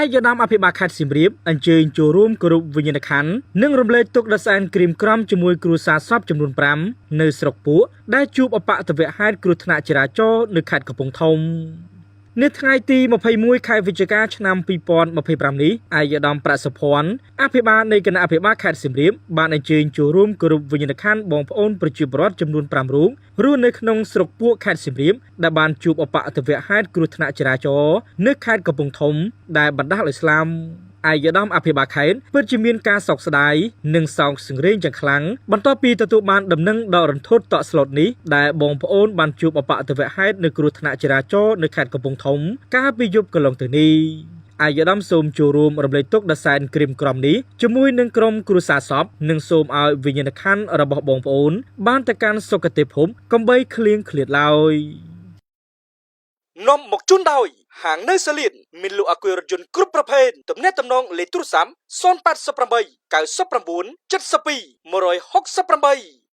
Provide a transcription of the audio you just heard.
ឯកឧត្តមអភិបាលខេត្តសៀមរាបអញ្ជើញចូលរួមគោរពវិញ្ញាណក្ខន្ធនិងរំលែកទុក្ខដ៏សែនក្រៀមក្រំជាមួយគ្រួសារសពចំនួន5នៅស្រុកពួកដែលជួបអបអតវហេតុគ្រោះថ្នាក់ចរាចរណ៍នៅខេត្តកំពង់ធំនៅថ្ងៃទី21ខែវិច្ឆិកាឆ្នាំ2025នេះឯកឧត្តមប្រាក់សុភ័ណ្ឌអភិបាលនៃគណៈអភិបាលខេត្តសៀមរាបបានអញ្ជើញចូលរួមគោរពវិញ្ញាណក្ខន្ធបងប្អូនប្រជាពលរដ្ឋចំនួន5រូបរស់នៅក្នុងស្រុកពួកខេត្តសៀមរាបដែលបានជួបអបអតវហេតុគ្រោះថ្នាក់ចរាចរណ៍នៅខេត្តកំពង់ធំដែលបណ្ដាលឲ្យស្លាប់ឯកឧត្តមអភិបាលខេត្តពិតជាមានការសោកស្ដាយនិងសោកសង្រេងយ៉ាងខ្លាំងបន្ទាប់ពីទទួលបានដំណឹងដ៏រន្ធត់តក់ស្លុតនេះដែលបងប្អូនបានជួបអបអតវហេតុនៅគ្រោះថ្នាក់ចរាចរណ៍នៅខេត្តកំពង់ធំកាលពីយប់កន្លងទៅនេះឯកឧត្តមសូមចូលរួមរំលែកទុក្ខដ៏សែនក្រៀមក្រំនេះជាមួយនឹងក្រុមគ្រួសារសពនិងសូមឲ្យវិញ្ញាណក្ខន្ធរបស់បងប្អូនបានទៅកាន់សុគតិភពកុំបីឃ្លៀងឃ្លាតឡើយនាំមកជូនដោយហាងនៅសាលៀនមានលក់អគុយរថយន្តគ្រប់ប្រភេទទំនាក់ទំនងលេខទូរស័ព្ទ088 99 72 168